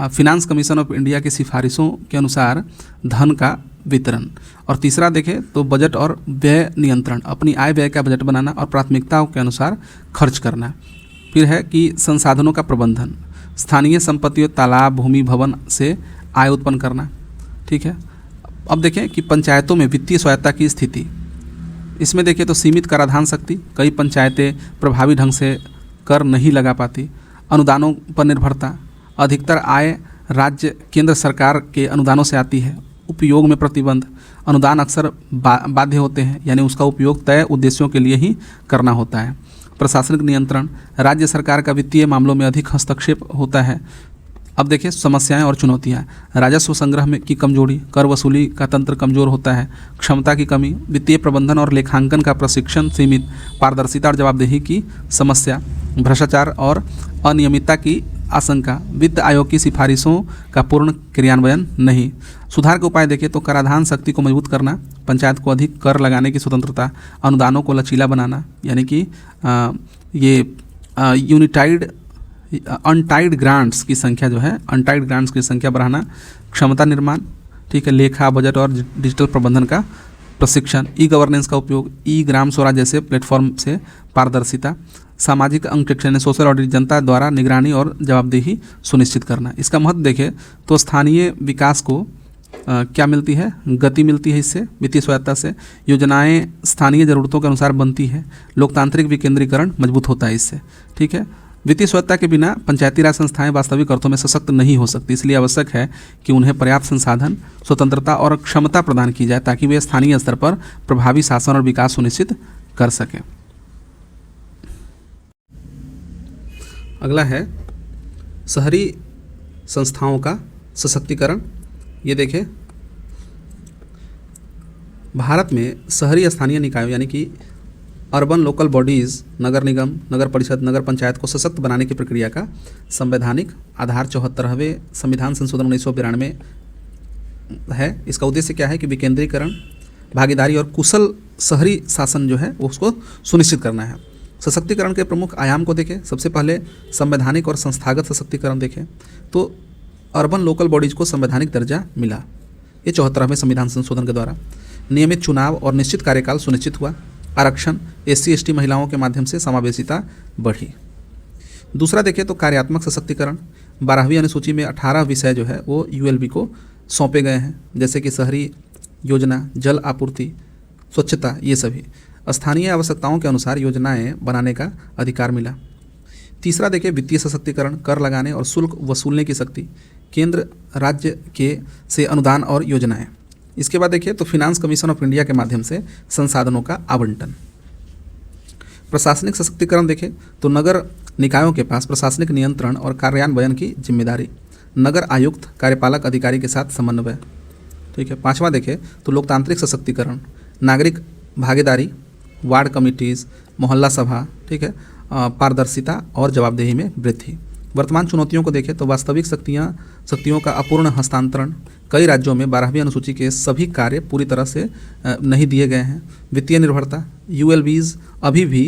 फिनांस कमीशन ऑफ इंडिया की सिफारिशों के अनुसार धन का वितरण। और तीसरा देखें तो बजट और व्यय नियंत्रण, अपनी आय व्यय का बजट बनाना और प्राथमिकताओं के अनुसार खर्च करना। फिर है कि संसाधनों का प्रबंधन, स्थानीय संपत्तियों, तालाब, भूमि, भवन से आय उत्पन्न करना। ठीक है, अब देखें कि पंचायतों में वित्तीय स्वायत्ता की स्थिति। इसमें देखें तो सीमित कराधान शक्ति, कई पंचायतें प्रभावी ढंग से कर नहीं लगा पाती। अनुदानों पर निर्भरता, अधिकतर आय राज्य केंद्र सरकार के अनुदानों से आती है। उपयोग में प्रतिबंध, अनुदान अक्सर बाध्य होते हैं, यानी उसका उपयोग तय उद्देश्यों के लिए ही करना होता है। प्रशासनिक नियंत्रण, राज्य सरकार का वित्तीय मामलों में अधिक हस्तक्षेप होता है। अब देखिए समस्याएं और चुनौतियां, राजस्व संग्रह में की कमजोरी, कर वसूली का तंत्र कमजोर होता है, क्षमता की कमी, वित्तीय प्रबंधन और लेखांकन का प्रशिक्षण सीमित, पारदर्शिता और जवाबदेही की समस्या, भ्रष्टाचार और अनियमितता की आशंका, वित्त आयोग की सिफारिशों का पूर्ण क्रियान्वयन नहीं। सुधार के उपाय देखें तो कराधान शक्ति को मजबूत करना, पंचायत को अधिक कर लगाने की स्वतंत्रता, अनुदानों को लचीला बनाना, यानी कि यूनिटाइड अनटाइड ग्रांट्स की संख्या जो है, अनटाइड ग्रांट्स की संख्या बढ़ाना, क्षमता निर्माण, ठीक है, लेखा बजट और डिजिटल प्रबंधन का प्रशिक्षण, ई गवर्नेंस का उपयोग, ई ग्राम स्वराज जैसे प्लेटफॉर्म से पारदर्शिता, सामाजिक अंकेक्षण सोशल ऑडिट, जनता द्वारा निगरानी और जवाबदेही सुनिश्चित करना। इसका महत्व देखें तो स्थानीय विकास को क्या मिलती है, गति मिलती है इससे, वित्तीय स्वायत्तता से, योजनाएं स्थानीय ज़रूरतों के अनुसार बनती है, लोकतांत्रिक विकेंद्रीकरण मजबूत होता है इससे, ठीक है। वित्तीय स्वायत्तता के बिना पंचायती राज संस्थाएं वास्तविक अर्थों में सशक्त नहीं हो सकती, इसलिए आवश्यक है कि उन्हें पर्याप्त संसाधन, स्वतंत्रता और क्षमता प्रदान की जाए ताकि वे स्थानीय स्तर पर प्रभावी शासन और विकास सुनिश्चित कर सकें। अगला है शहरी संस्थाओं का सशक्तिकरण। ये देखें, भारत में शहरी स्थानीय निकायों यानी कि अर्बन लोकल बॉडीज़, नगर निगम, नगर परिषद, नगर पंचायत को सशक्त बनाने की प्रक्रिया का संवैधानिक आधार 74वें संविधान संशोधन 1992 है। इसका उद्देश्य क्या है कि विकेंद्रीकरण, भागीदारी और कुशल शहरी शासन जो है वो उसको सुनिश्चित करना है। सशक्तिकरण के प्रमुख आयाम को देखें, सबसे पहले संवैधानिक और संस्थागत सशक्तिकरण देखें तो अर्बन लोकल बॉडीज़ को संवैधानिक दर्जा मिला, ये 74वें संविधान संशोधन के द्वारा। नियमित चुनाव और निश्चित कार्यकाल सुनिश्चित हुआ। आरक्षण, SC/ST महिलाओं के माध्यम से समावेशिता बढ़ी। दूसरा देखें तो कार्यात्मक सशक्तिकरण, 12वीं अनुसूची में 18 विषय जो है वो ULB को सौंपे गए हैं, जैसे कि शहरी योजना, जल आपूर्ति, स्वच्छता, ये सभी। स्थानीय आवश्यकताओं के अनुसार योजनाएं बनाने का अधिकार मिला। तीसरा देखिए वित्तीय सशक्तिकरण, कर लगाने और शुल्क वसूलने की शक्ति, केंद्र राज्य के से अनुदान और योजनाएं। इसके बाद देखिए तो फिनांस कमीशन ऑफ इंडिया के माध्यम से संसाधनों का आवंटन। प्रशासनिक सशक्तिकरण देखें तो नगर निकायों के पास प्रशासनिक नियंत्रण और कार्यान्वयन की जिम्मेदारी, नगर आयुक्त कार्यपालक अधिकारी के साथ समन्वय, ठीक है। पांचवा देखें तो लोकतांत्रिक सशक्तिकरण, नागरिक भागीदारी, वार्ड कमिटीज़, मोहल्ला सभा, ठीक है, पारदर्शिता और जवाबदेही में वृद्धि। वर्तमान चुनौतियों को देखें तो वास्तविक शक्तियों का अपूर्ण हस्तांतरण, कई राज्यों में 12वीं अनुसूची के सभी कार्य पूरी तरह से नहीं दिए गए हैं। वित्तीय निर्भरता, ULBs अभी भी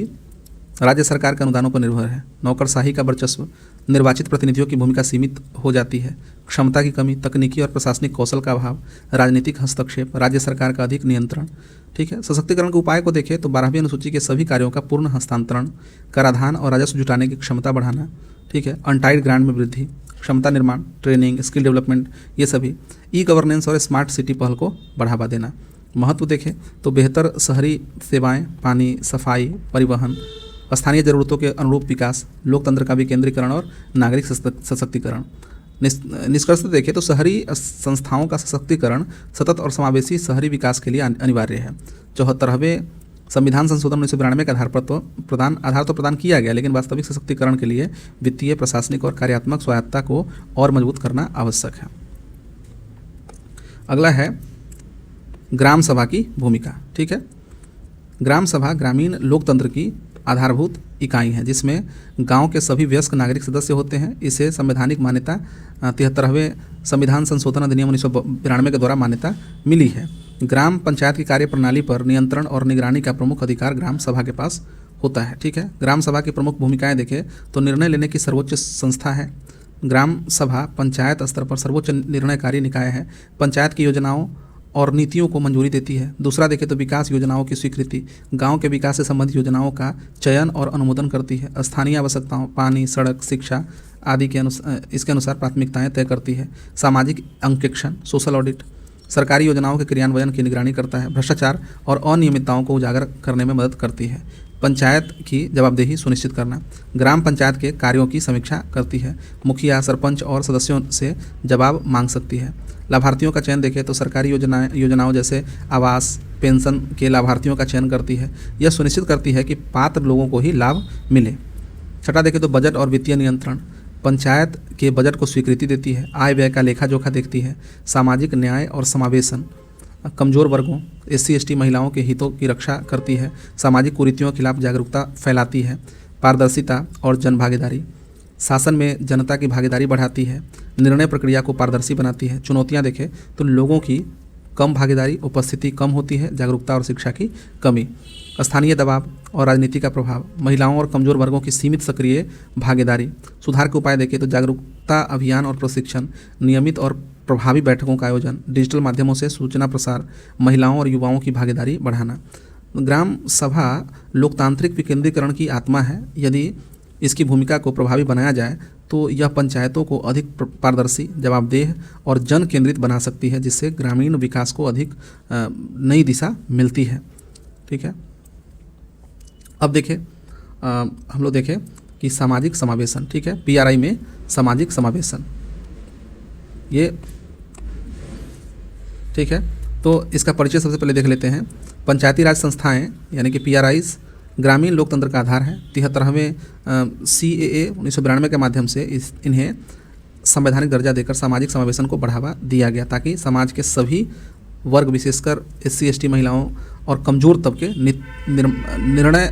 राज्य सरकार के अनुदानों पर निर्भर है। नौकरशाही का वर्चस्व, निर्वाचित प्रतिनिधियों की भूमिका सीमित हो जाती है। क्षमता की कमी, तकनीकी और प्रशासनिक कौशल का अभाव, राजनीतिक हस्तक्षेप, राज्य सरकार का अधिक नियंत्रण, ठीक है। सशक्तिकरण के उपाय को देखें तो 12वीं अनुसूची के सभी कार्यों का पूर्ण हस्तांतरण, कराधान और राजस्व जुटाने की क्षमता बढ़ाना, ठीक है, अनटाइड ग्रांट में वृद्धि, क्षमता निर्माण, ट्रेनिंग, स्किल डेवलपमेंट, ये सभी। ई गवर्नेंस और स्मार्ट सिटी पहल को बढ़ावा देना। महत्व देखें तो बेहतर शहरी सेवाएं, पानी, सफाई, परिवहन, स्थानीय ज़रूरतों के अनुरूप विकास, लोकतंत्र का विकेंद्रीकरण और नागरिक सशक्तिकरण। निष्कर्ष देखें तो शहरी संस्थाओं का सशक्तिकरण सतत और समावेशी शहरी विकास के लिए अनिवार्य है। 74वें संविधान संशोधन 1992 के आधार तो प्रदान किया गया, लेकिन वास्तविक सशक्तिकरण के लिए वित्तीय, प्रशासनिक और कार्यात्मक स्वायत्तता को और मजबूत करना आवश्यक है। अगला है ग्राम सभा की भूमिका, ठीक है। ग्राम सभा ग्रामीण लोकतंत्र की आधारभूत इकाई है, जिसमें गांव के सभी वयस्क नागरिक सदस्य होते हैं। इसे संवैधानिक मान्यता 73वें संविधान संशोधन अधिनियम 1992 के द्वारा मान्यता मिली है। ग्राम पंचायत की कार्य प्रणाली पर नियंत्रण और निगरानी का प्रमुख अधिकार ग्राम सभा के पास होता है, ठीक है। ग्राम सभा की प्रमुख भूमिकाएं देखें तो निर्णय लेने की सर्वोच्च संस्था है। ग्राम सभा पंचायत स्तर पर सर्वोच्च निर्णयकारी निकाय है। पंचायत की योजनाओं और नीतियों को मंजूरी देती है। दूसरा देखें तो विकास योजनाओं की स्वीकृति, गांव के विकास से संबंधित योजनाओं का चयन और अनुमोदन करती है। स्थानीय आवश्यकताओं, पानी, सड़क, शिक्षा आदि के इसके अनुसार प्राथमिकताएं तय करती है। सामाजिक अंकेक्षण, सोशल ऑडिट, सरकारी योजनाओं के क्रियान्वयन की निगरानी करता है। भ्रष्टाचार और अनियमितताओं को उजागर करने में मदद करती है। पंचायत की जवाबदेही सुनिश्चित करना। ग्राम पंचायत के कार्यों की समीक्षा करती है। मुखिया, सरपंच और सदस्यों से जवाब मांग सकती है। लाभार्थियों का चयन देखें तो सरकारी योजनाओं जैसे आवास, पेंशन के लाभार्थियों का चयन करती है। यह सुनिश्चित करती है कि पात्र लोगों को ही लाभ मिले। छठा देखें तो बजट और वित्तीय नियंत्रण। पंचायत के बजट को स्वीकृति देती है। आय व्यय का लेखा जोखा देखती है। सामाजिक न्याय और समावेशन, कमजोर वर्गों, SC ST महिलाओं के हितों की रक्षा करती है। सामाजिक कुरीतियों के खिलाफ जागरूकता फैलाती है। पारदर्शिता और जनभागीदारी, शासन में जनता की भागीदारी बढ़ाती है। निर्णय प्रक्रिया को पारदर्शी बनाती है। चुनौतियां देखें तो लोगों की कम भागीदारी, उपस्थिति कम होती है, जागरूकता और शिक्षा की कमी। स्थानीय दबाव और राजनीति का प्रभाव, महिलाओं और कमजोर वर्गों की सीमित सक्रिय भागीदारी। सुधार के उपाय देखें तो जागरूकता अभियान और प्रशिक्षण, नियमित और प्रभावी बैठकों का आयोजन, डिजिटल माध्यमों से सूचना प्रसार, महिलाओं और युवाओं की भागीदारी बढ़ाना। ग्राम सभा लोकतांत्रिक विकेंद्रीकरण की आत्मा है। यदि इसकी भूमिका को प्रभावी बनाया जाए तो यह पंचायतों को अधिक पारदर्शी, जवाबदेह और जन केंद्रित बना सकती है, जिससे ग्रामीण विकास को अधिक नई दिशा मिलती है। ठीक है, अब देखें हम लोग देखें कि सामाजिक समावेशन। ठीक है, PRI में सामाजिक समावेशन, ये ठीक है। तो इसका परिचय सबसे पहले देख लेते हैं। पंचायती राज संस्थाएं यानी कि PRIs ग्रामीण लोकतंत्र का आधार है। 73वें CAA 1992 के माध्यम से इन्हें संवैधानिक दर्जा देकर सामाजिक समावेशन को बढ़ावा दिया गया, ताकि समाज के सभी वर्ग, विशेषकर SC ST महिलाओं और कमजोर तबके निर्णय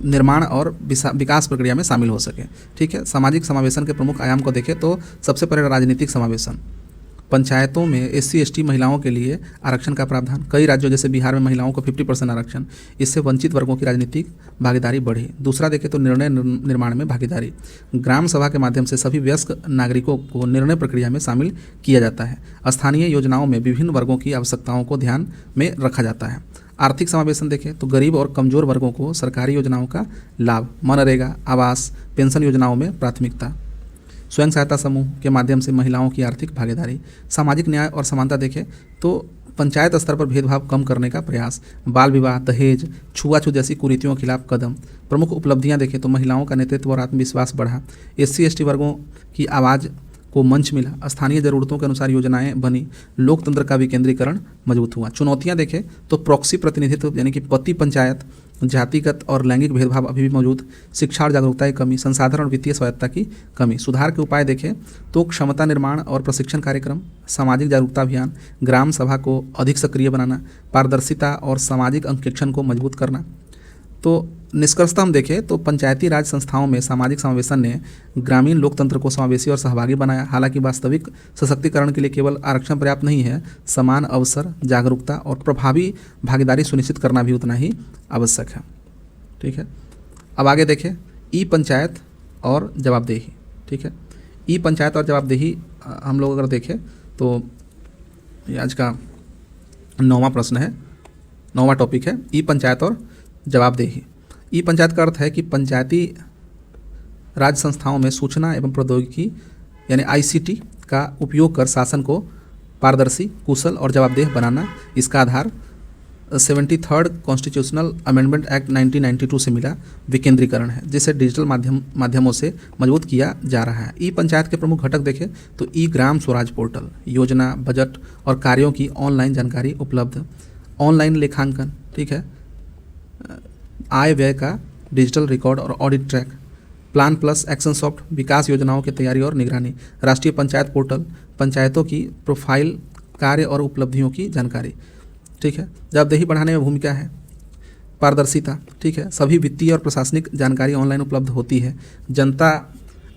निर्माण और विकास प्रक्रिया में शामिल हो सके। ठीक है, सामाजिक समावेशन के प्रमुख आयाम को देखें तो सबसे पहले राजनीतिक समावेशन। पंचायतों में SC ST महिलाओं के लिए आरक्षण का प्रावधान। कई राज्यों जैसे बिहार में महिलाओं को 50% आरक्षण, इससे वंचित वर्गों की राजनीतिक भागीदारी बढ़ी। दूसरा देखें तो निर्णय निर्माण में भागीदारी। ग्राम सभा के माध्यम से सभी वयस्क नागरिकों को निर्णय प्रक्रिया में शामिल किया जाता है। स्थानीय योजनाओं में विभिन्न वर्गों की आवश्यकताओं को ध्यान में रखा जाता है। आर्थिक समावेशन देखें तो गरीब और कमजोर वर्गों को सरकारी योजनाओं का लाभ, मनरेगा, आवास, पेंशन योजनाओं में प्राथमिकता। स्वयं सहायता समूह के माध्यम से महिलाओं की आर्थिक भागीदारी। सामाजिक न्याय और समानता देखें तो पंचायत स्तर पर भेदभाव कम करने का प्रयास। बाल विवाह, दहेज, छुआछूत जैसी कुरीतियों के खिलाफ कदम। प्रमुख उपलब्धियां देखें तो महिलाओं का नेतृत्व और आत्मविश्वास बढ़ा। SC ST वर्गों की आवाज़ को मंच मिला। स्थानीय ज़रूरतों के अनुसार योजनाएं बनी। लोकतंत्र का विकेंद्रीकरण मजबूत हुआ। चुनौतियां देखें तो प्रॉक्सी प्रतिनिधित्व यानी कि पति पंचायत, जातिगत और लैंगिक भेदभाव अभी भी मौजूद। शिक्षा और जागरूकता की कमी, संसाधन और वित्तीय स्वायत्ता की कमी। सुधार के उपाय देखें तो क्षमता निर्माण और प्रशिक्षण कार्यक्रम, सामाजिक जागरूकता अभियान, ग्राम सभा को अधिक सक्रिय बनाना, पारदर्शिता और सामाजिक अंकेक्षण को मजबूत करना। तो निष्कर्षतः हम देखें तो पंचायती राज संस्थाओं में सामाजिक समावेशन ने ग्रामीण लोकतंत्र को समावेशी और सहभागी बनाया। हालांकि वास्तविक सशक्तिकरण के लिए केवल आरक्षण पर्याप्त नहीं है, समान अवसर, जागरूकता और प्रभावी भागीदारी सुनिश्चित करना भी उतना ही आवश्यक है। ठीक है, अब आगे देखें ई पंचायत और जवाबदेही। ठीक है, ई पंचायत और जवाबदेही हम लोग अगर देखें तो ये आज का 9वां प्रश्न है, 9वां टॉपिक है ई पंचायत और जवाबदेही। ई पंचायत का अर्थ है कि पंचायती राज संस्थाओं में सूचना एवं प्रौद्योगिकी यानी ICT का उपयोग कर शासन को पारदर्शी, कुशल और जवाबदेह बनाना। इसका आधार 73rd कॉन्स्टिट्यूशनल अमेंडमेंट एक्ट 1992 से मिला विकेंद्रीकरण है, जिसे डिजिटल माध्यमों से मजबूत किया जा रहा है। ई पंचायत के प्रमुख घटक देखें तो ई ग्राम स्वराज पोर्टल, योजना, बजट और कार्यों की ऑनलाइन जानकारी उपलब्ध, ऑनलाइन लेखांकन, ठीक है, आय व्यय का डिजिटल रिकॉर्ड और audit track, plan plus action soft, विकास योजनाओं की तैयारी और निगरानी, राष्ट्रीय पंचायत पोर्टल, पंचायतों की प्रोफाइल, कार्य और उपलब्धियों की जानकारी। ठीक है, जवाबदेही बढ़ाने में भूमिका है पारदर्शिता। ठीक है, सभी वित्तीय और प्रशासनिक जानकारी ऑनलाइन उपलब्ध होती है। जनता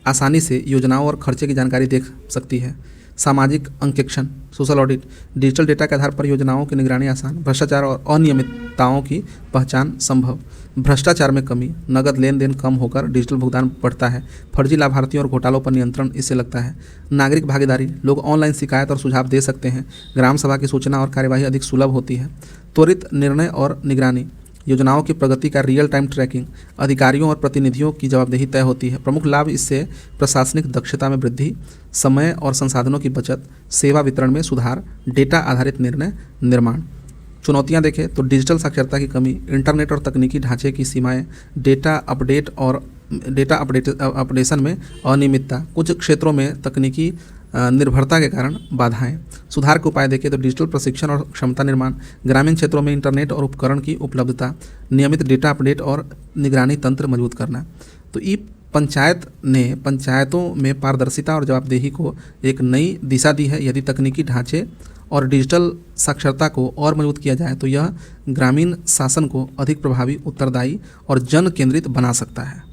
आसानी से योजनाओं और खर्चे की जानकारी देख सकती है। सामाजिक अंकेक्षण, सोशल ऑडिट, डिजिटल डेटा के आधार पर योजनाओं की निगरानी आसान। भ्रष्टाचार और अनियमितताओं की पहचान संभव। भ्रष्टाचार में कमी, नगद लेन देन कम होकर डिजिटल भुगतान बढ़ता है। फर्जी लाभार्थियों और घोटालों पर नियंत्रण इससे लगता है। नागरिक भागीदारी, लोग ऑनलाइन शिकायत और सुझाव दे सकते हैं। ग्राम सभा की सूचना और कार्यवाही अधिक सुलभ होती है। त्वरित निर्णय और निगरानी, योजनाओं की प्रगति का रियल टाइम ट्रैकिंग, अधिकारियों और प्रतिनिधियों की जवाबदेही तय होती है। प्रमुख लाभ इससे प्रशासनिक दक्षता में वृद्धि, समय और संसाधनों की बचत, सेवा वितरण में सुधार, डेटा आधारित निर्णय निर्माण। चुनौतियां देखें तो डिजिटल साक्षरता की कमी, इंटरनेट और तकनीकी ढांचे की सीमाएं, डेटा अपडेशन में अनियमितता, कुछ क्षेत्रों में तकनीकी निर्भरता के कारण बाधाएं। सुधार के उपाय देखें तो डिजिटल प्रशिक्षण और क्षमता निर्माण, ग्रामीण क्षेत्रों में इंटरनेट और उपकरण की उपलब्धता, नियमित डेटा अपडेट और निगरानी तंत्र मजबूत करना। तो ई पंचायत ने पंचायतों में पारदर्शिता और जवाबदेही को एक नई दिशा दी है। यदि तकनीकी ढांचे और डिजिटल साक्षरता को और मजबूत किया जाए तो यह ग्रामीण शासन को अधिक प्रभावी, उत्तरदायी और जन केंद्रित बना सकता है।